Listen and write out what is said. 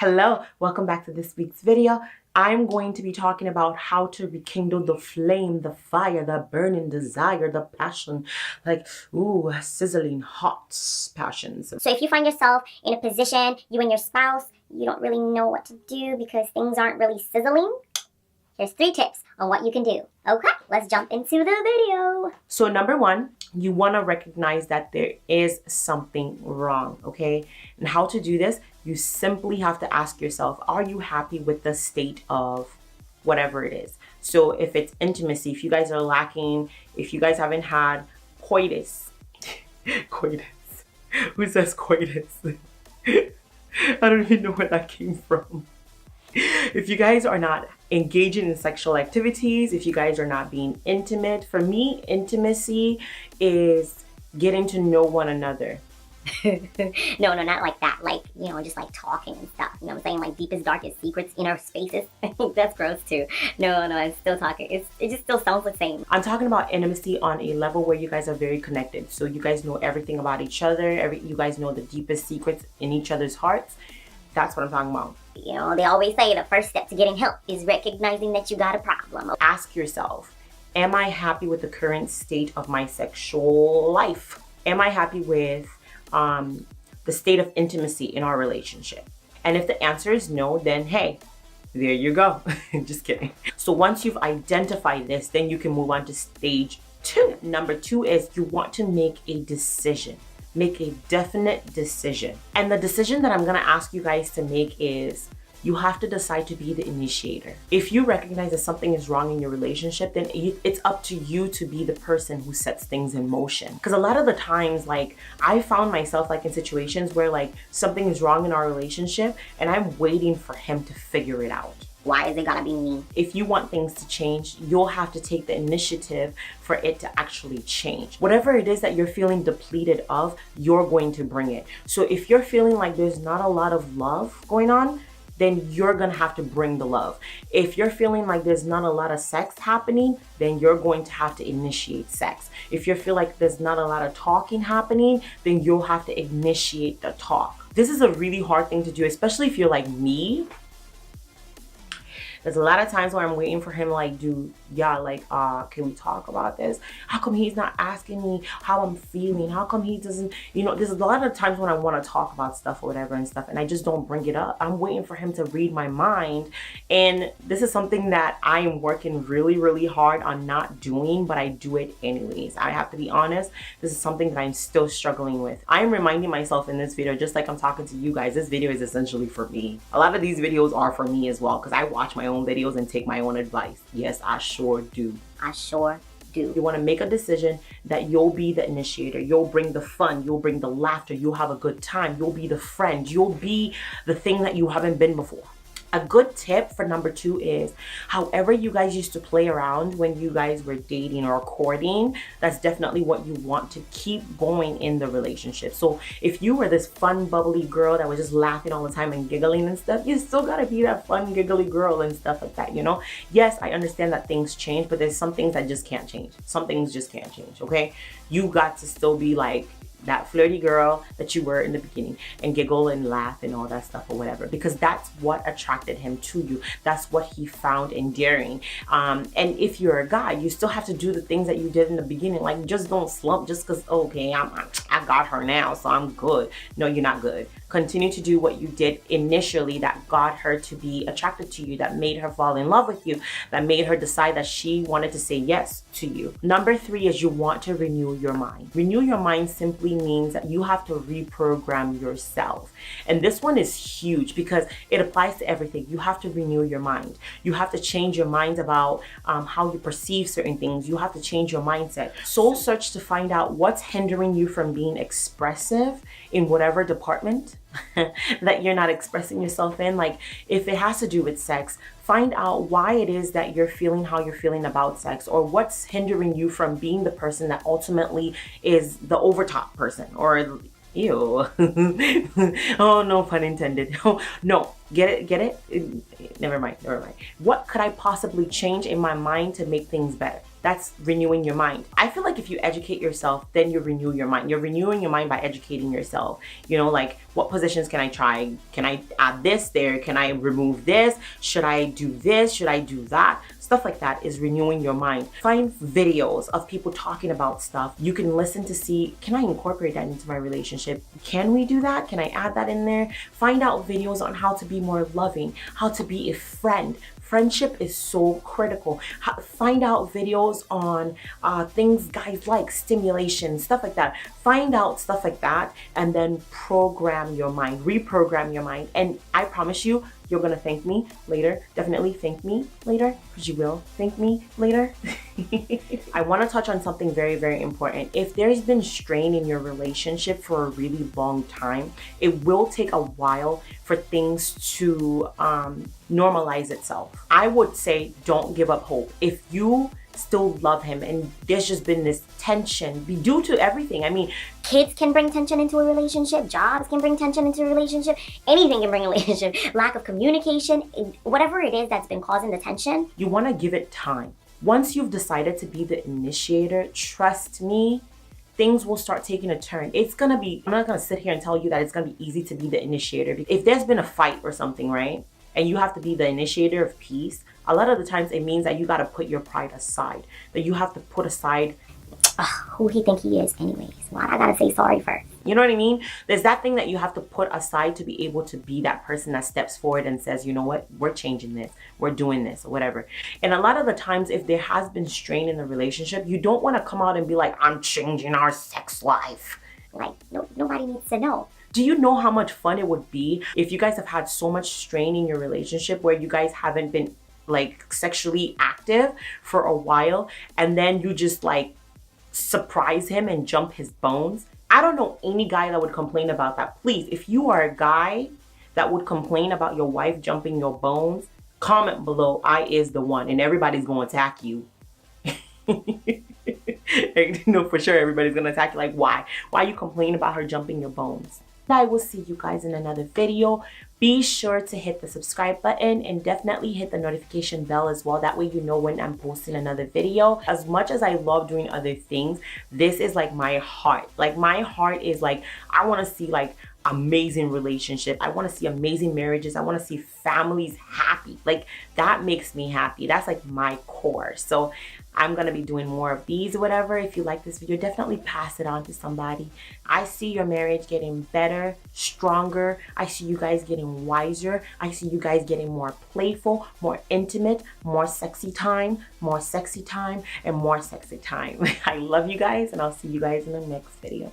Hello, welcome back to this week's video. I'm going to be talking about how to rekindle the flame, the fire, the burning desire, the passion, like, ooh, sizzling hot passions. So if you find yourself in a position, you and your spouse, you don't really know what to do because things aren't really sizzling, here's 3 tips on what you can do. Okay, let's jump into the video. So number 1, you want to recognize that there is something wrong, okay? And how to do this, you simply have to ask yourself, are you happy with the state of whatever it is? So if it's intimacy, if you guys are lacking, if you guys haven't had coitus, coitus, who says coitus? I don't even know where that came from. If you guys are not engaging in sexual activities, if you guys are not being intimate, for me, intimacy is getting to know one another. No, not like that. Like, just like talking and stuff. You know what I'm saying? Like deepest, darkest secrets in our spaces. That's gross too. No, I'm still talking. It just still sounds the same. I'm talking about intimacy on a level where you guys are very connected. So you guys know everything about each other. You guys know the deepest secrets in each other's hearts. That's what I'm talking about. They always say the first step to getting help is recognizing that you got a problem. Ask yourself, am I happy with the current state of my sexual life? Am I happy with the state of intimacy in our relationship? And if the answer is no, then hey, there you go. Just kidding. So once you've identified this, then you can move on to stage 2. Number 2 is you want to make a decision. Make a definite decision. And the decision that I'm gonna ask you guys to make is you have to decide to be the initiator. If you recognize that something is wrong in your relationship, then it's up to you to be the person who sets things in motion. Because a lot of the times, like, I found myself like in situations where like something is wrong in our relationship and I'm waiting for him to figure it out. Why is it gotta be me? If you want things to change, you'll have to take the initiative for it to actually change. Whatever it is that you're feeling depleted of, you're going to bring it. So if you're feeling like there's not a lot of love going on, then you're gonna have to bring the love. If you're feeling like there's not a lot of sex happening, then you're going to have to initiate sex. If you feel like there's not a lot of talking happening, then you'll have to initiate the talk. This is a really hard thing to do, especially if you're like me. There's a lot of times where I'm waiting for him, like, dude, yeah, like, can we talk about this? How come he's not asking me how I'm feeling? How come he doesn't, there's a lot of times when I want to talk about stuff or whatever and stuff, and I just don't bring it up. I'm waiting for him to read my mind. And this is something that I am working really, really hard on not doing, but I do it anyways. I have to be honest. This is something that I'm still struggling with. I'm reminding myself in this video, just like I'm talking to you guys, this video is essentially for me. A lot of these videos are for me as well, because I watch my own videos and take my own advice. Yes, I sure do. I sure do. You want to make a decision that you'll be the initiator. You'll bring the fun. You'll bring the laughter. You'll have a good time. You'll be the friend. You'll be the thing that you haven't been before. A good tip for number 2 is, however you guys used to play around when you guys were dating or courting, that's definitely what you want to keep going in the relationship. So if you were this fun, bubbly girl that was just laughing all the time and giggling and stuff, you still gotta be that fun, giggly girl and stuff like that, Yes, I understand that things change, but there's some things that just can't change. Some things just can't change, okay? You got to still be like that flirty girl that you were in the beginning and giggle and laugh and all that stuff or whatever, because that's what attracted him to you. That's what he found endearing. And if you're a guy, you still have to do the things that you did in the beginning. Like, just don't slump just because, okay, I got her now, so I'm good. No, you're not good. Continue to do what you did initially that got her to be attracted to you, that made her fall in love with you, that made her decide that she wanted to say yes to you. Number 3 is you want to renew your mind. Renew your mind simply means that you have to reprogram yourself. And this one is huge because it applies to everything. You have to renew your mind. You have to change your mind about how you perceive certain things. You have to change your mindset. Soul search to find out what's hindering you from being expressive in whatever department that you're not expressing yourself in. Like, if it has to do with sex, find out why it is that you're feeling how you're feeling about sex, or what's hindering you from being the person that ultimately is the overtop person, or ew. Oh, no pun intended. Oh, no, get it? Never mind. What could I possibly change in my mind to make things better? That's renewing your mind. I feel like if you educate yourself, then you renew your mind. You're renewing your mind by educating yourself. You know, like, what positions can I try? Can I add this there? Can I remove this? Should I do this? Should I do that? Stuff like that is renewing your mind. Find videos of people talking about stuff. You can listen to see, can I incorporate that into my relationship? Can we do that? Can I add that in there? Find out videos on how to be more loving, how to be a friend. Friendship is so critical. Find out videos on things guys like, stimulation, stuff like that. Find out stuff like that and then program your mind, reprogram your mind. And I promise you, you're gonna thank me later. Definitely thank me later, because you will thank me later. I wanna touch on something very, very important. If there's been strain in your relationship for a really long time, it will take a while for things to normalize itself. I would say don't give up hope. If you still love him and there's just been this tension due to everything. I mean, kids can bring tension into a relationship, jobs can bring tension into a relationship, anything can bring a relationship, lack of communication, whatever it is that's been causing the tension. You want to give it time. Once you've decided to be the initiator, trust me, things will start taking a turn. It's gonna be, I'm not gonna sit here and tell you that it's gonna be easy to be the initiator. If there's been a fight or something, right? And you have to be the initiator of peace, a lot of the times it means that you gotta put your pride aside. That you have to put aside who he think he is anyways. Why I gotta say sorry first? You know what I mean? There's that thing that you have to put aside to be able to be that person that steps forward and says, you know what, we're changing this, we're doing this, or whatever. And a lot of the times, if there has been strain in the relationship, you don't want to come out and be like, I'm changing our sex life. Like, nobody needs to know. Do you know how much fun it would be if you guys have had so much strain in your relationship where you guys haven't been like sexually active for a while, and then you just like surprise him and jump his bones? I don't know any guy that would complain about that. Please, if you are a guy that would complain about your wife jumping your bones, comment below, I is the one, and everybody's gonna attack you. No, for sure everybody's gonna attack you. Like, why you complain about her jumping your bones? I will see you guys in another video. Be sure to hit the subscribe button and definitely hit the notification bell as well. That way you know when I'm posting another video. As much as I love doing other things, this is like my heart. Like, my heart is like, I want to see like amazing relationships. I want to see amazing marriages. I want to see families happy. Like, that makes me happy. That's like my core. So I'm going to be doing more of these or whatever. If you like this video, definitely pass it on to somebody. I see your marriage getting better, stronger. I see you guys getting wiser. I see you guys getting more playful, more intimate, more sexy time, and more sexy time. I love you guys, and I'll see you guys in the next video.